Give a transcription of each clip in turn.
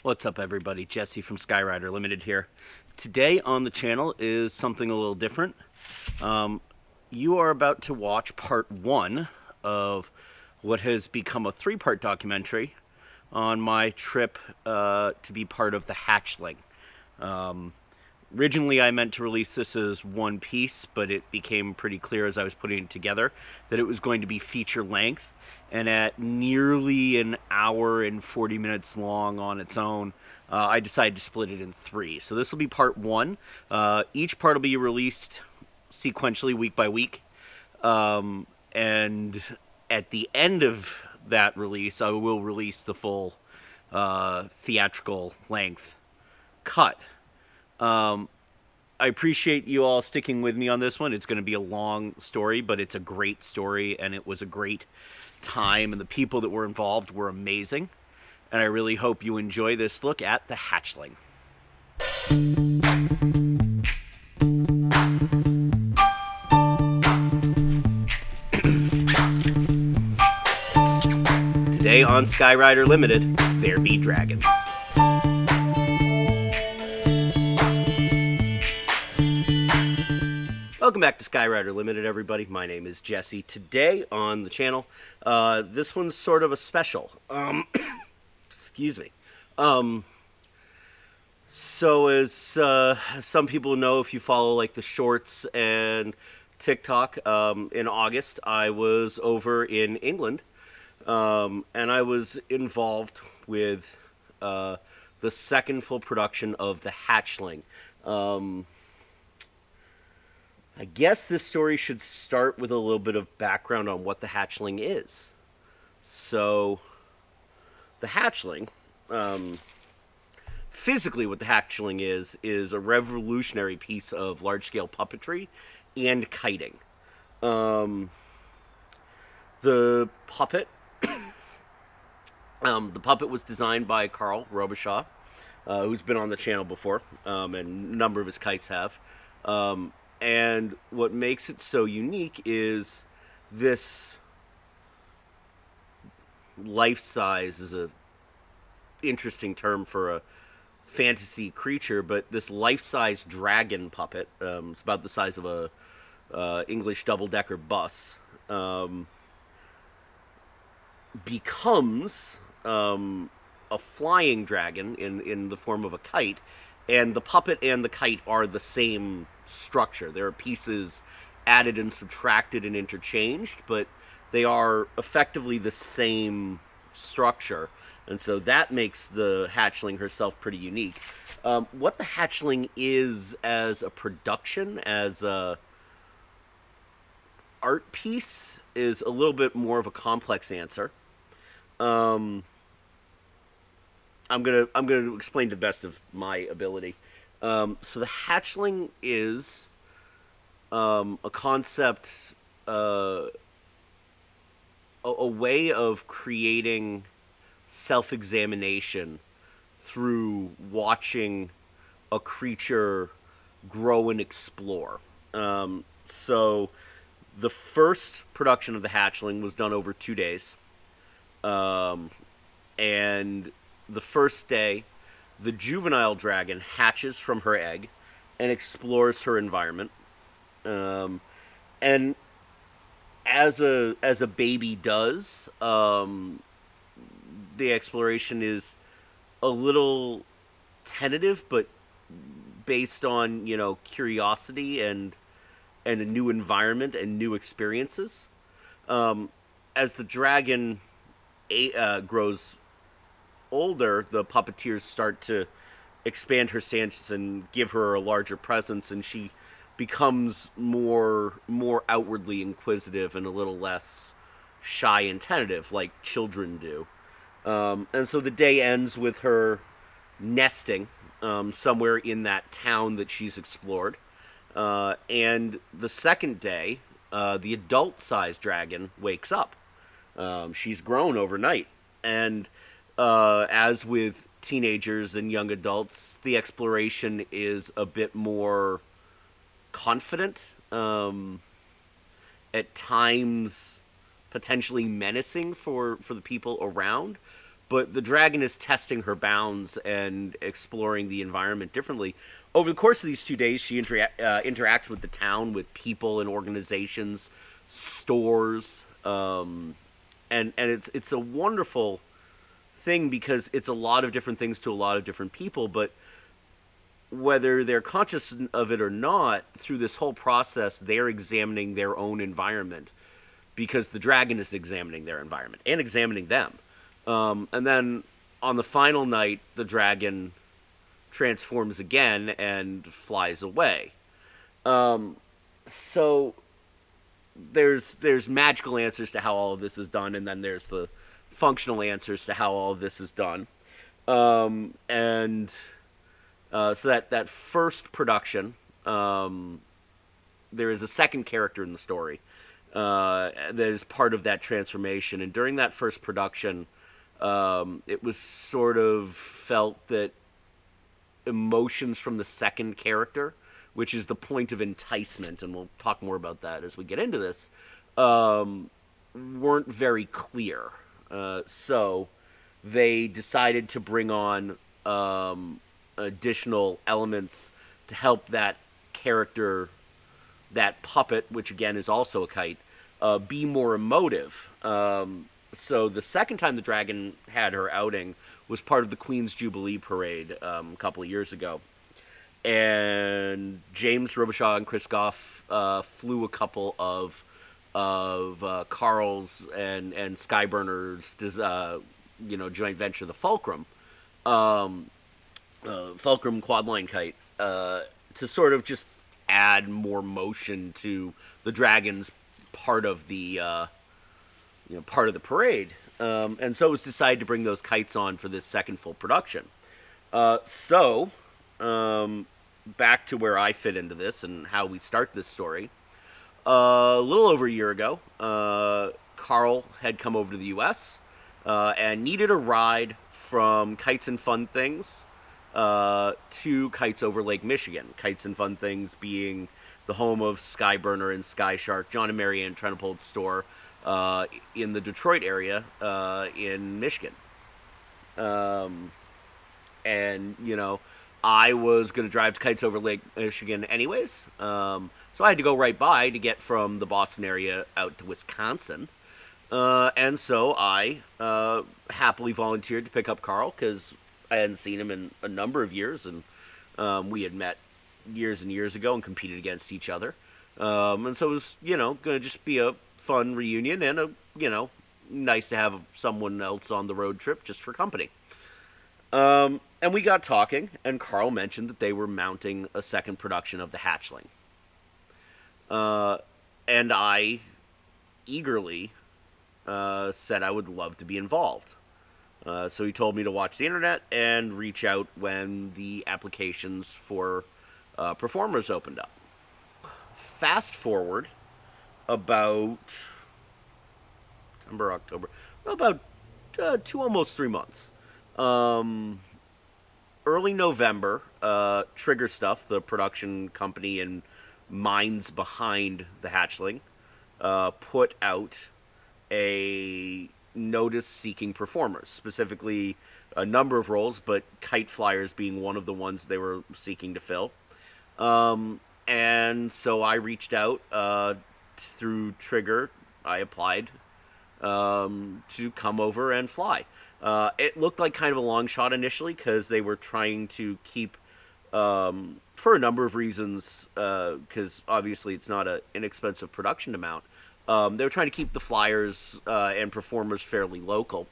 What's up, everybody? Jesse from Skyrider Limited here. Today on the channel is something a little different. You are about to watch part one of what has become a three-part documentary on my trip to be part of the Hatchling. Originally, I meant to release this as one piece, but it became pretty clear as I was putting it together that it was going to be feature length. And at nearly an hour and 40 minutes long on its own, I decided to split it in three. So this will be part one. Each part will be released sequentially week by week. And at the end of that release, I will release the full theatrical length cut. I appreciate you all sticking with me on this one. It's going to be a long story, but it's a great story, and it was a great time, and the people that were involved were amazing. And I really hope you enjoy this look at the Hatchling. Today on Skyrider Limited, there be dragons. Welcome back to Skyrider Limited, everybody. My name is Jesse. Today on the channel, this one's sort of a special. Excuse me. So as some people know, if you follow like the shorts and TikTok, in August I was over in England, and I was involved with the second full production of the Hatchling. I guess this story should start with a little bit of background on what the Hatchling is. So, the Hatchling, physically what the Hatchling is a revolutionary piece of large-scale puppetry and kiting. The puppet, the puppet was designed by Carl Robichaud, who's been on the channel before, and a number of his kites have. And what makes it so unique is this life size is a interesting term for a fantasy creature, but this life-size dragon puppet, it's about the size of a English double-decker bus, becomes a flying dragon in the form of a kite, and the puppet and the kite are the same structure. There are pieces added and subtracted and interchanged, but they are effectively the same structure. And so that makes the Hatchling herself pretty unique. What the Hatchling is as a production, as a art piece, is a little bit more of a complex answer. I'm gonna explain to the best of my ability. So the Hatchling is a concept, a way of creating self-examination through watching a creature grow and explore. So the first production of the Hatchling was done over 2 days. And the first day, the juvenile dragon hatches from her egg and explores her environment. And as a baby does, the exploration is a little tentative, but based on, curiosity and a new environment and new experiences. As the dragon grows older, the puppeteers start to expand her stance and give her a larger presence, and she becomes more outwardly inquisitive and a little less shy and tentative, like children do. And so the day ends with her nesting somewhere in that town that she's explored. And the second day, the adult-sized dragon wakes up. She's grown overnight, and as with teenagers and young adults, the exploration is a bit more confident, at times potentially menacing for the people around, but the dragon is testing her bounds and exploring the environment differently. Over the course of these 2 days, she interacts with the town, with people and organizations, stores, and it's a wonderful thing because it's a lot of different things to a lot of different people, but whether they're conscious of it or not, through this whole process, they're examining their own environment because the dragon is examining their environment and examining them. And then on the final night, the dragon transforms again and flies away. So there's magical answers to how all of this is done, and then there's the functional answers to how all of this is done. And so that first production, there is a second character in the story that is part of that transformation. And during that first production, it was sort of felt that emotions from the second character, which is the point of enticement, and we'll talk more about that as we get into this, weren't very clear. So they decided to bring on additional elements to help that character, that puppet, which again is also a kite, be more emotive. So the second time the dragon had her outing was part of the Queen's Jubilee Parade a couple of years ago. And James Robichaud and Chris Goff flew a couple of Carl's and Skyburner's joint venture, the Fulcrum quadline kite, to sort of just add more motion to the dragon's part of the parade. And so it was decided to bring those kites on for this second full production. So back to where I fit into this and how we start this story. A little over a year ago, Carl had come over to the U.S. And needed a ride from Kites and Fun Things to Kites over Lake Michigan. Kites and Fun Things being the home of Skyburner and Sky Shark, John and Marianne Trenopol's store in the Detroit area in Michigan. And, I was going to drive to Kites over Lake Michigan anyways. So I had to go right by to get from the Boston area out to Wisconsin. And so I happily volunteered to pick up Carl because I hadn't seen him in a number of years, and we had met years and years ago and competed against each other. And so it was, going to just be a fun reunion and nice to have someone else on the road trip just for company. And we got talking, and Carl mentioned that they were mounting a second production of the Hatchling. And I eagerly said I would love to be involved. So he told me to watch the internet and reach out when the applications for performers opened up. Fast forward about September, October, about almost 3 months. Early November, Trigger Stuff, the production company and minds behind the Hatchling, put out a notice seeking performers, specifically a number of roles, but kite flyers being one of the ones they were seeking to fill. And so I reached out through Trigger. I applied to come over and fly. It looked like kind of a long shot initially because they were trying to keep, for a number of reasons, because obviously it's not an inexpensive production amount, they were trying to keep the flyers and performers fairly local.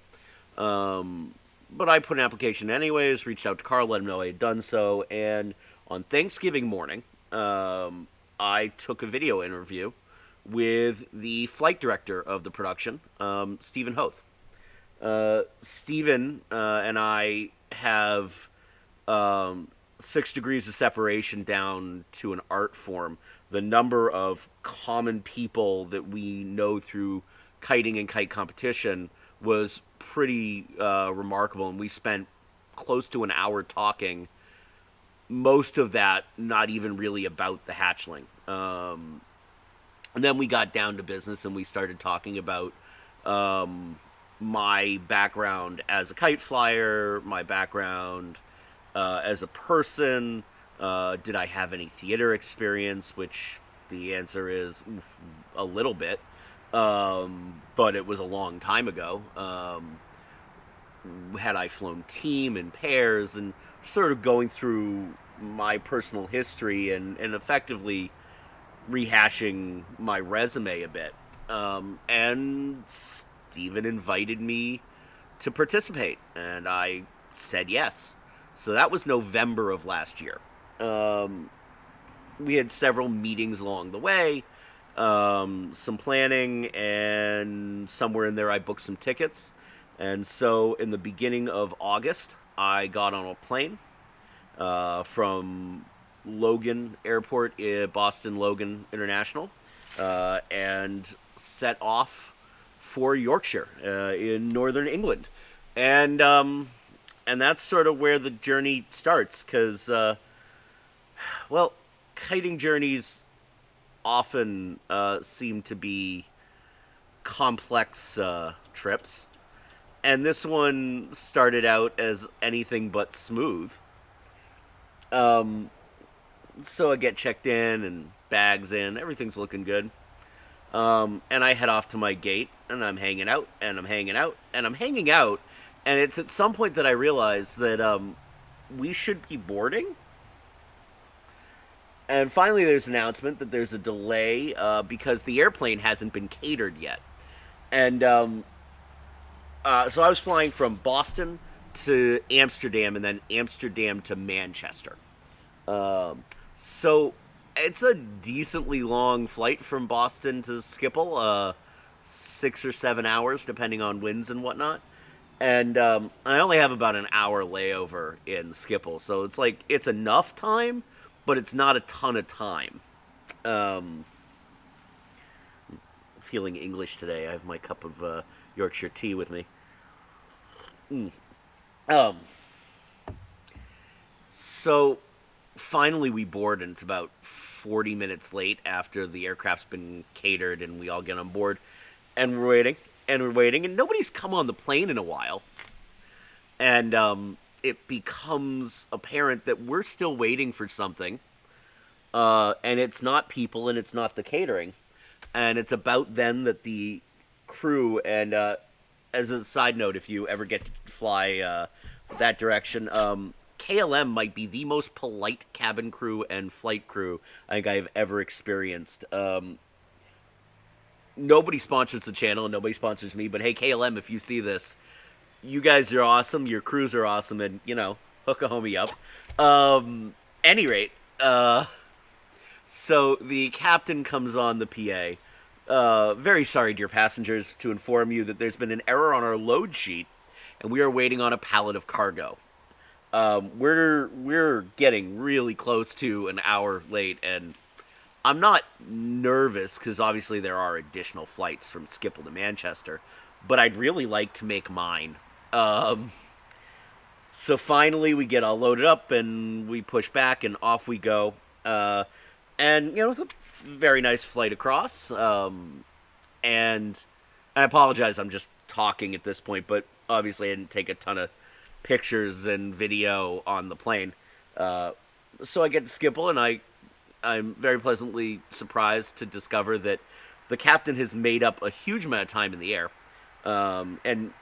But I put an application anyways, reached out to Carl, let him know I had done so, and on Thanksgiving morning, I took a video interview with the flight director of the production, Stephen Hoth. Stephen and I have 6 degrees of separation down to an art form. The number of common people that we know through kiting and kite competition was pretty remarkable, and we spent close to an hour talking, most of that not even really about the Hatchling. And then we got down to business and we started talking about my background as a kite flyer, my background as a person. Did I have any theater experience? Which the answer is a little bit, but it was a long time ago. Had I flown team and pairs, and sort of going through my personal history and effectively rehashing my resume a bit. And Steven invited me to participate, and I said yes. So that was November of last year. Um, we had several meetings along the way, some planning, and somewhere in there I booked some tickets. And so in the beginning of August, I got on a plane from Logan Airport, Boston Logan International, and set off for Yorkshire in northern England, and and that's sort of where the journey starts. Because well, kiting journeys often seem to be complex trips, and this one started out as anything but smooth. Um, so I get checked in and bags in, everything's looking good. And I head off to my gate, and I'm hanging out, and I'm hanging out, and I'm hanging out, and it's at some point that I realize that we should be boarding. And finally, there's an announcement that there's a delay because the airplane hasn't been catered yet. And so I was flying from Boston to Amsterdam, and then Amsterdam to Manchester. So it's a decently long flight from Boston to Schiphol, 6 or 7 hours, depending on winds and whatnot. And I only have about an hour layover in Schiphol, so it's like it's enough time, but it's not a ton of time. Um, Feeling English today. I have my cup of Yorkshire tea with me. Mm. Um, so finally we board, and it's about 40 minutes late after the aircraft's been catered and we all get on board, and we're waiting and we're waiting, and nobody's come on the plane in a while, and it becomes apparent that we're still waiting for something, and it's not people and it's not the catering, and it's about then that the crew, and as a side note, if you ever get to fly that direction, KLM might be the most polite cabin crew and flight crew I think I've ever experienced. Nobody sponsors the channel, and nobody sponsors me, but hey, KLM, if you see this, you guys are awesome, your crews are awesome, and, hook a homie up. Any rate, so the captain comes on the PA. Very sorry, dear passengers, to inform you that there's been an error on our load sheet, and we are waiting on a pallet of cargo. We're getting really close to an hour late, and I'm not nervous because obviously there are additional flights from Schiphol to Manchester, but I'd really like to make mine. So finally we get all loaded up and we push back and off we go. And it's a very nice flight across. And I apologize, I'm just talking at this point, but obviously I didn't take a ton of pictures and video on the plane. So I get to Schiphol, and I'm very pleasantly surprised to discover that the captain has made up a huge amount of time in the air. And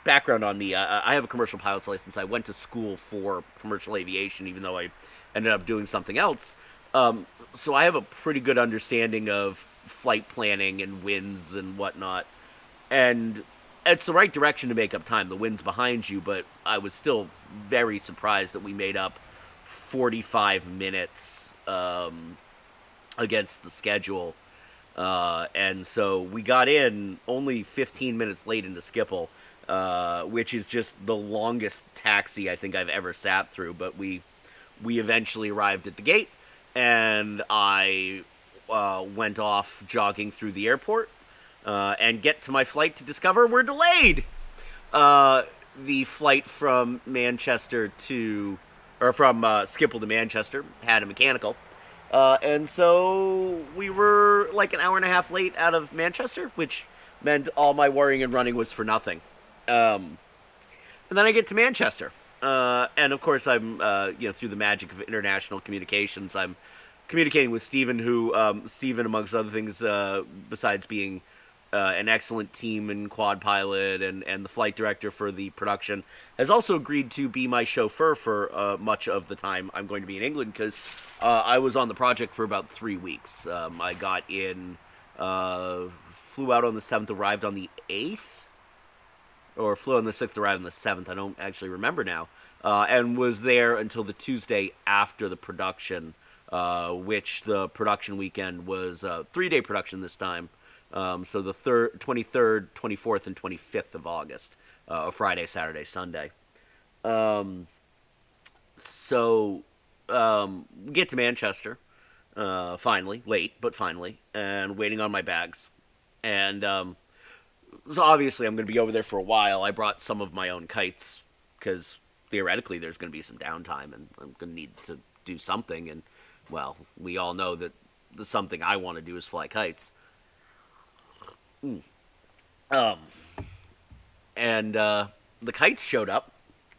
background on me, I have a commercial pilot's license. I went to school for commercial aviation, even though I ended up doing something else. So I have a pretty good understanding of flight planning and winds and whatnot. And it's the right direction to make up time. The wind's behind you, but I was still very surprised that we made up 45 minutes against the schedule. And so we got in only 15 minutes late into Schiphol, which is just the longest taxi I think I've ever sat through. But we eventually arrived at the gate, and I went off jogging through the airport and get to my flight to discover we're delayed. The flight from Manchester from Schiphol to Manchester had a mechanical. And so we were like an hour and a half late out of Manchester, which meant all my worrying and running was for nothing. Um, and then I get to Manchester, and of course I'm through the magic of international communications, I'm communicating with Stephen, who Stephen, amongst other things, besides being an excellent team and quad pilot and the flight director for the production, has also agreed to be my chauffeur for much of the time I'm going to be in England, because I was on the project for about 3 weeks. I got in, flew out on the 7th, arrived on the 8th, or flew on the 6th, arrived on the 7th. I don't actually remember now. And was there until the Tuesday after the production, which the production weekend was a 3-day production this time. So the 23rd, 24th, and 25th of August, Friday, Saturday, Sunday. Um, so get to Manchester, finally, late, but finally, and waiting on my bags. And so obviously I'm going to be over there for a while. I brought some of my own kites because theoretically there's going to be some downtime, and I'm going to need to do something. And well, we all know that the something I want to do is fly kites. Um, and the kites showed up,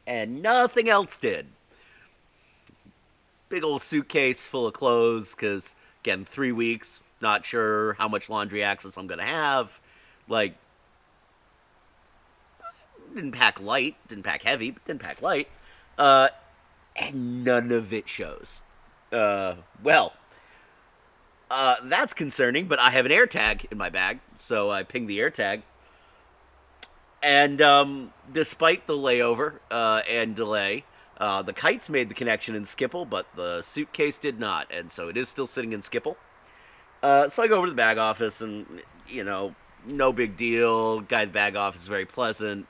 and nothing else did. Big old suitcase full of clothes, because again, 3 weeks, not sure how much laundry access I'm going to have. Like, didn't pack light, didn't pack heavy, but didn't pack light. Uh, and none of it shows. Well, that's concerning, but I have an air tag in my bag, so I pinged the air tag. And despite the layover and delay, the kites made the connection in Skipple, but the suitcase did not, and so it is still sitting in Skipple. So I go over to the bag office, and no big deal. Guy at the bag office is very pleasant.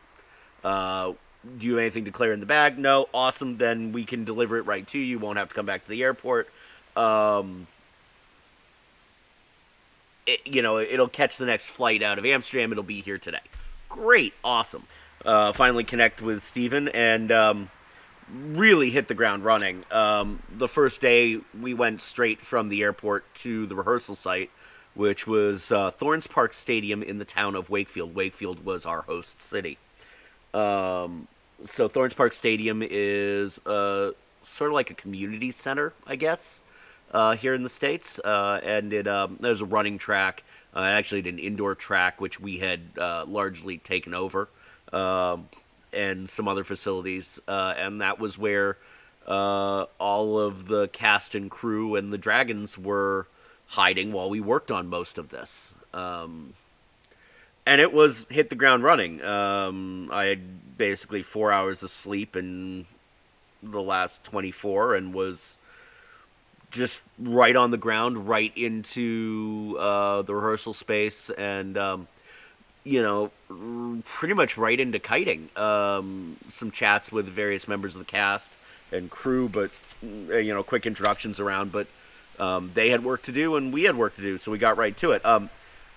Do you have anything to clear in the bag? No. Awesome. Then we can deliver it right to you. You won't have to come back to the airport. Um, it'll catch the next flight out of Amsterdam. It'll be here today. Great. Awesome. Finally connect with Steven, and really hit the ground running. The first day, we went straight from the airport to the rehearsal site, which was Thorns Park Stadium in the town of Wakefield. Wakefield was our host city. So Thorns Park Stadium is sort of like a community center, I guess, here in the States. And there's a running track. Actually, an indoor track, which we had largely taken over, and some other facilities. And that was where all of the cast and crew and the dragons were hiding while we worked on most of this. And it was hit the ground running. I had basically 4 hours of sleep in the last 24, and was just right on the ground, right into the rehearsal space, and pretty much right into kiting. Some chats with various members of the cast and crew, but quick introductions around. But they had work to do, and we had work to do, so we got right to it.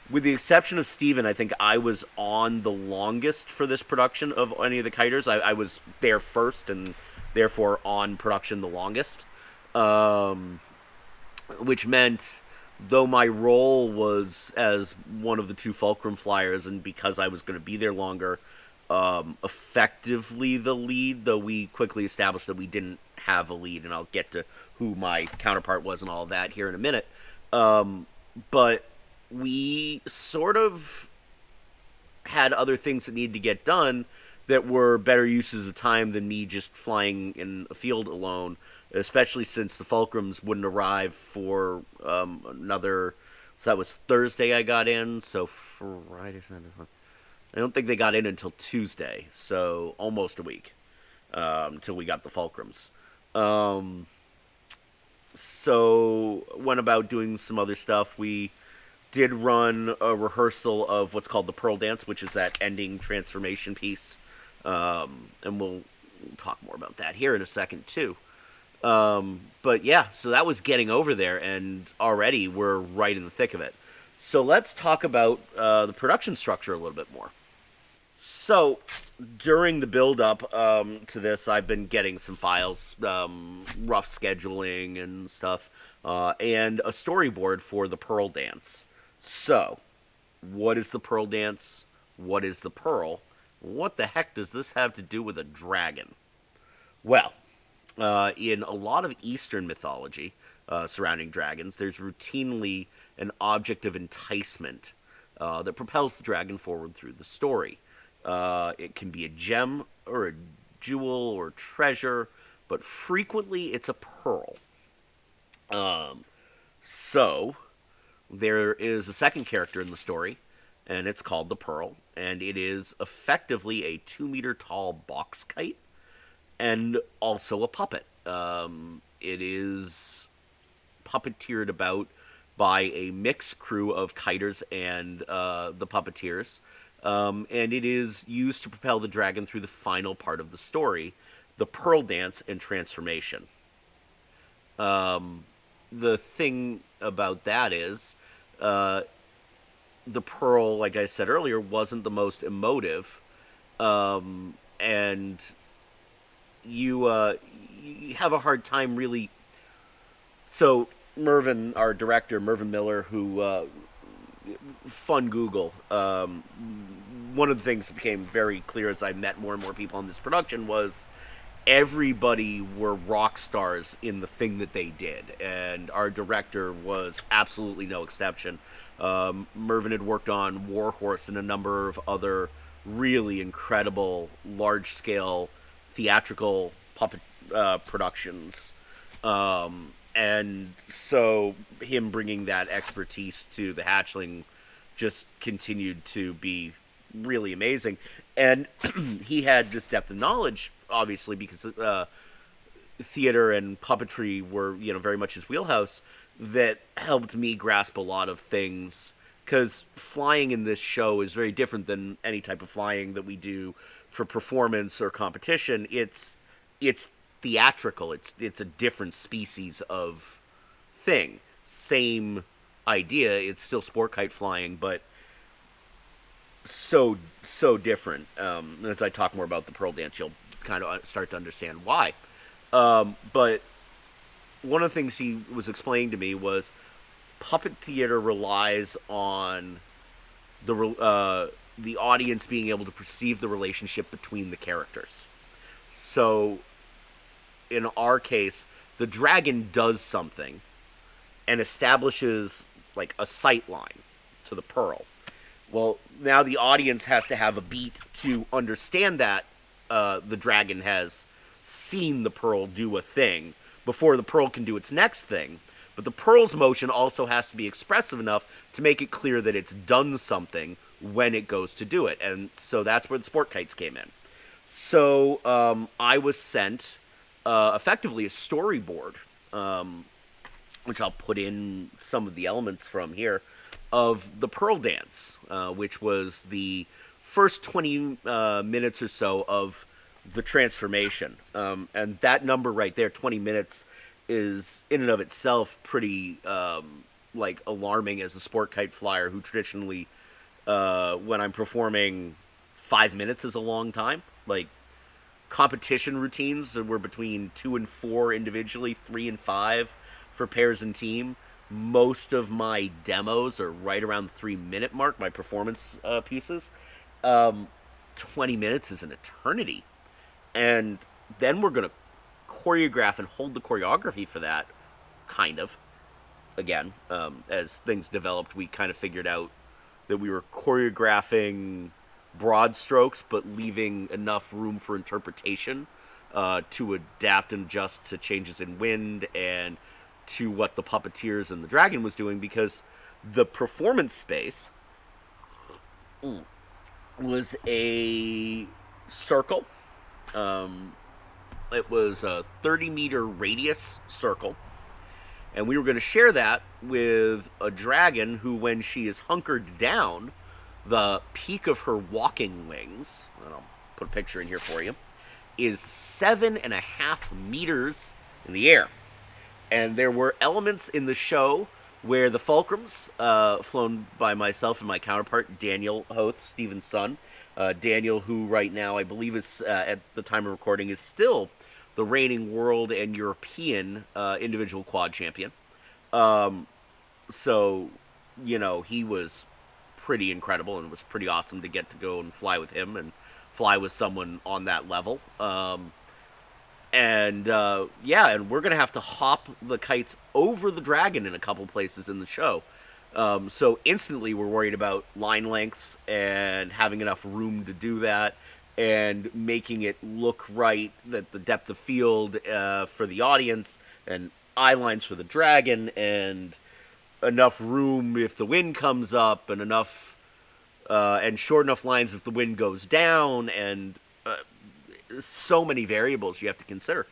With the exception of Steven, I think I was on the longest for this production of any of the kiters. I was there first, and therefore on production the longest. Which meant, though my role was as one of the two fulcrum flyers, and because I was going to be there longer, effectively the lead, though we quickly established that we didn't have a lead, and I'll get to who my counterpart was and all of that here in a minute. But we sort of had other things that needed to get done that were better uses of time than me just flying in a field alone, especially since the fulcrums wouldn't arrive for another. So that was Thursday I got in, so Friday, Saturday, I don't think they got in until Tuesday, so almost a week until we got the fulcrums. So went about doing some other stuff. We did run a rehearsal of what's called the Pearl Dance, which is that ending transformation piece. And we'll talk more about that here in a second, too. But yeah, so that was getting over there, and already we're right in the thick of it. So let's talk about the production structure a little bit more. So during the build-up to this, I've been getting some files, rough scheduling and stuff, and a storyboard for the Pearl Dance. So, what is the Pearl Dance? What is the Pearl? what the heck does this have to do with a dragon? Well, in a lot of Eastern mythology surrounding dragons, there's routinely an object of enticement that propels the dragon forward through the story. It can be a gem or a jewel or treasure, but frequently it's a pearl. So, there is a second character in the story, and it's called the Pearl, and it is effectively a 2 meter tall box kite and also a puppet. It is puppeteered about by a mixed crew of kiters and the puppeteers, and it is used to propel the dragon through the final part of the story, the Pearl Dance and transformation. The thing about that is, uh, the Pearl, like I said earlier, wasn't the most emotive, and you have a hard time really. So Mervyn, our director, Mervyn Miller, who fun Google. One of the things that became very clear as I met more and more people on this production was everybody were rock stars in the thing that they did, and our director was absolutely no exception. Mervyn had worked on Warhorse and a number of other really incredible large scale theatrical puppet productions. And so him bringing that expertise to the Hatchling just continued to be really amazing. And he had this depth of knowledge, obviously, because theater and puppetry were, very much his wheelhouse, that helped me grasp a lot of things. Because flying in this show is very different than any type of flying that we do for performance or competition. It's theatrical. It's a different species of thing. Same idea. It's still sport kite flying, but so different. As I talk more about the Pearl Dance, you'll kind of start to understand why. But one of the things he was explaining to me was puppet theater relies on the audience being able to perceive the relationship between the characters. So, in our case, the dragon does something and establishes like a sight line to the pearl. Well, now the audience has to have a beat to understand that the dragon has seen the pearl do a thing before the pearl can do its next thing. But the pearl's motion also has to be expressive enough to make it clear that it's done something when it goes to do it. And so that's where the sport kites came in. So I was sent effectively a storyboard, which I'll put in some of the elements from here, of the Pearl Dance, which was the first 20 minutes or so of the transformation. And that number right there, 20 minutes, is in and of itself pretty like alarming as a sport kite flyer who traditionally, when I'm performing, 5 minutes is a long time. Like, competition routines were between 2 and 4 individually, 3 and 5 for pairs and team. Most of my demos are right around the 3 minute mark, my performance pieces. 20 minutes is an eternity. And then we're going to choreograph and hold the choreography for that, kind of. Again, as things developed, we kind of figured out that we were choreographing broad strokes, but leaving enough room for interpretation to adapt and adjust to changes in wind and to what the puppeteers and the dragon was doing, because the performance space was a circle. It was a 30-meter radius circle, and we were going to share that with a dragon who, when she is hunkered down, the peak of her walking wings, and I'll put a picture in here for you, is 7.5 meters in the air. And there were elements in the show where the fulcrums, flown by myself and my counterpart, Daniel Hoth, Stephen's son, Daniel, who right now I believe is, at the time of recording, is still the reigning world and European individual quad champion. So, he was pretty incredible, and it was pretty awesome to get to go and fly with him and fly with someone on that level. And we're gonna have to hop the kites over the dragon in a couple places in the show. So instantly, we're worried about line lengths and having enough room to do that, and making it look right, that the depth of field for the audience, and eye lines for the dragon, and enough room if the wind comes up, and enough and short enough lines if the wind goes down, and so many variables you have to consider.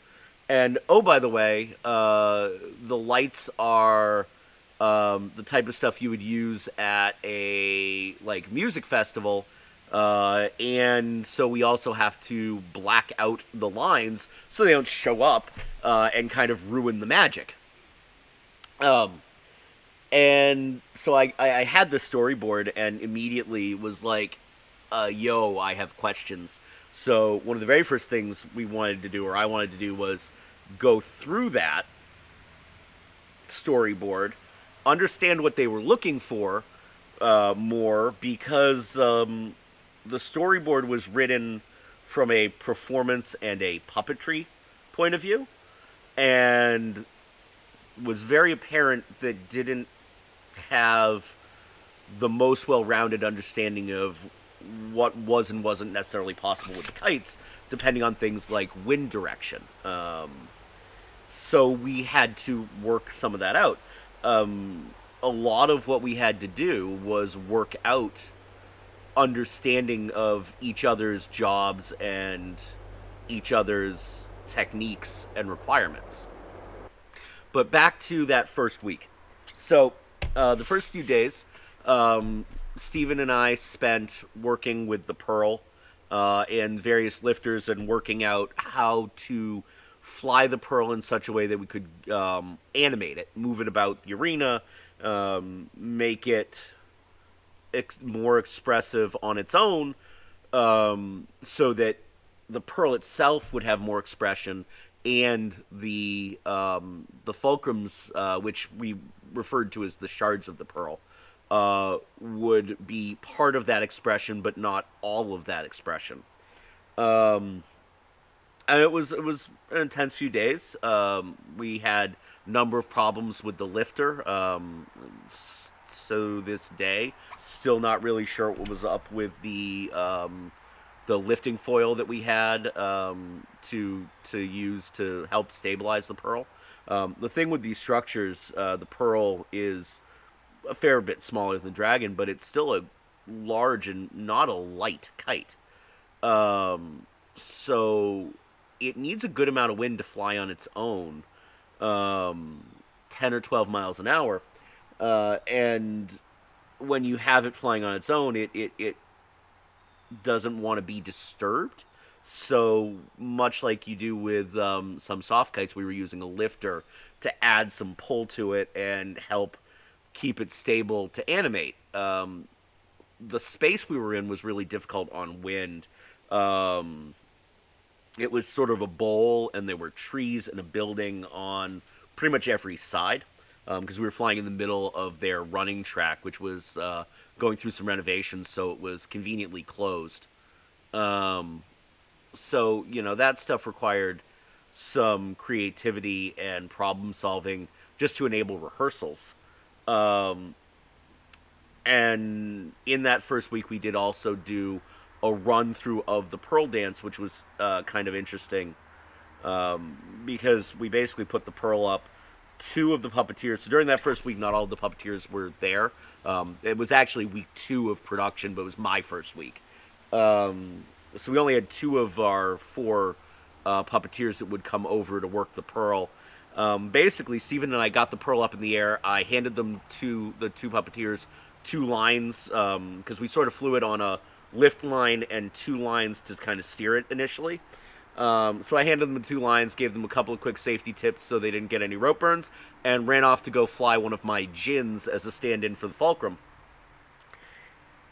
And oh, by the way, the lights are the type of stuff you would use at a like music festival, and so we also have to black out the lines so they don't show up and kind of ruin the magic. Um, and so I had the storyboard and immediately was like, yo, I have questions. So one of the very first things we wanted to do, or I wanted to do, was go through that storyboard, understand what they were looking for more, because the storyboard was written from a performance and a puppetry point of view, and was very apparent that didn't have the most well-rounded understanding of what was and wasn't necessarily possible with the kites, depending on things like wind direction. So we had to work some of that out. A lot of what we had to do was work out understanding of each other's jobs and each other's techniques and requirements. But back to that first week. So, the first few days, Stephen and I spent working with the Pearl and various lifters, and working out how to fly the Pearl in such a way that we could animate it, move it about the arena, make it more expressive on its own, so that the Pearl itself would have more expression, and the fulcrums, which we referred to as the shards of the Pearl, would be part of that expression, but not all of that expression. And it was an intense few days. We had a number of problems with the lifter. So this day, still not really sure what was up with the lifting foil that we had to use to help stabilize the Pearl. The thing with these structures, the Pearl is a fair bit smaller than the Dragon, but it's still a large and not a light kite. So it needs a good amount of wind to fly on its own, 10 or 12 miles an hour. And when you have it flying on its own, it doesn't want to be disturbed. So much like you do with some soft kites, we were using a lifter to add some pull to it and help keep it stable to animate. The space we were in was really difficult on wind. It was sort of a bowl, and there were trees and a building on pretty much every side, because we were flying in the middle of their running track, which was going through some renovations, so it was conveniently closed. So, that stuff required some creativity and problem solving just to enable rehearsals. And in that first week, we did also do a run through of the Pearl Dance, which was kind of interesting, because we basically put the Pearl up. Two of the puppeteers. So during that first week, not all of the puppeteers were there. It was actually week 2 of production, but it was my first week. So we only had 2 of our 4 puppeteers that would come over to work the Pearl. Basically, Stephen and I got the Pearl up in the air. I handed them to the 2 puppeteers 2 lines, because we sort of flew it on a lift line and 2 lines to kind of steer it initially. So I handed them 2 lines, gave them a couple of quick safety tips so they didn't get any rope burns, and ran off to go fly one of my gins as a stand-in for the fulcrum.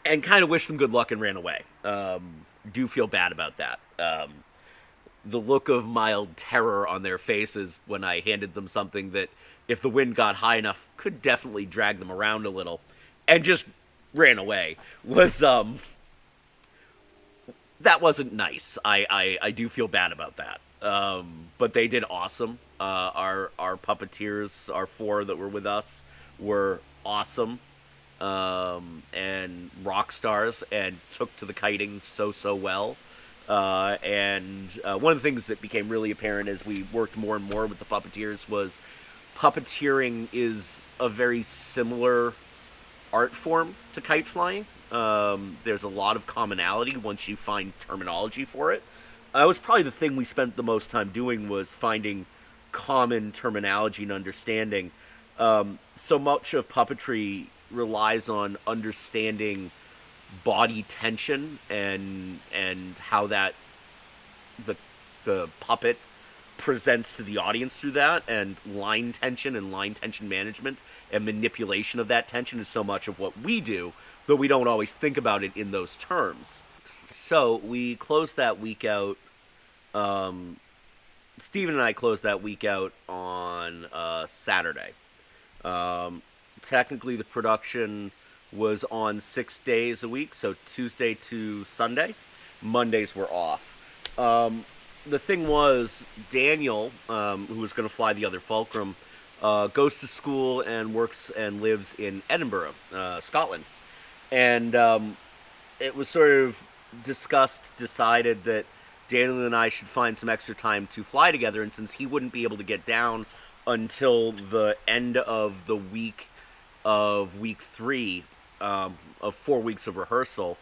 And kind of wished them good luck and ran away. Do feel bad about that. The look of mild terror on their faces when I handed them something that, if the wind got high enough, could definitely drag them around a little, and just ran away, was that wasn't nice. I do feel bad about that. But they did awesome. Our puppeteers, our four that were with us, were awesome, and rock stars, and took to the kiting so well. And one of the things that became really apparent as we worked more and more with the puppeteers was puppeteering is a very similar art form to kite flying. There's a lot of commonality once you find terminology for it. That was probably the thing we spent the most time doing, was finding common terminology and understanding. So much of puppetry relies on understanding body tension and how that the the puppet presents to the audience through that, and line tension management and manipulation of that tension is so much of what we do, though we don't always think about it in those terms. So we closed that week out. Steven and I closed that week out on Saturday. Technically, the production was on 6 days a week, so Tuesday to Sunday. Mondays were off. The thing was, Daniel, who was going to fly the other Fulcrum, goes to school and works and lives in Edinburgh, Scotland. And it was sort of decided that Daniel and I should find some extra time to fly together. And since he wouldn't be able to get down until the end of the week of week 3 of 4 weeks of rehearsal,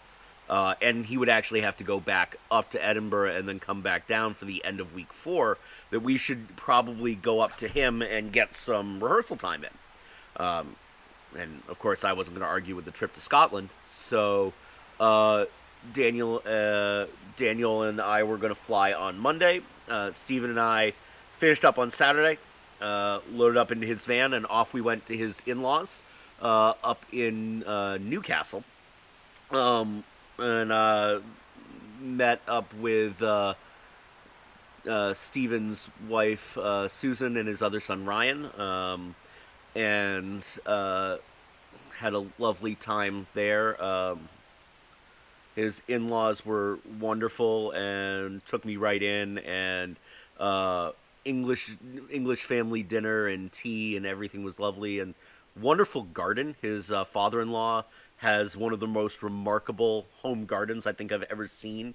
and he would actually have to go back up to Edinburgh and then come back down for the end of week 4, that we should probably go up to him and get some rehearsal time in. And of course, I wasn't going to argue with the trip to Scotland, so Daniel and I were going to fly on Monday. Stephen and I finished up on Saturday, loaded up into his van, and off we went to his in-laws up in Newcastle. And met up with Stephen's wife, Susan, and his other son, Ryan, and had a lovely time there. His in-laws were wonderful and took me right in, and English family dinner and tea and everything was lovely, and wonderful garden. His father-in-law has one of the most remarkable home gardens I think I've ever seen.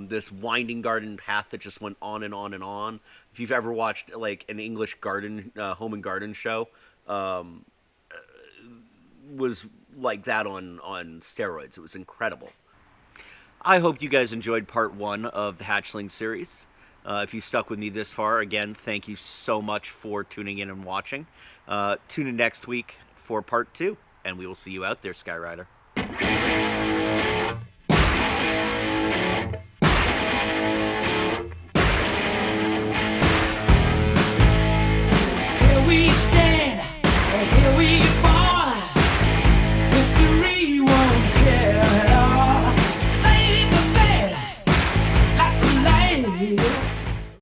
This winding garden path that just went on and on and on. If you've ever watched like an English garden home and garden show, was like that on steroids. It was incredible. I hope you guys enjoyed part 1 of the Hatchling series. If you stuck with me this far, again, thank you so much for tuning in and watching. Tune in next week for part 2, and we will see you out there, Skyrider.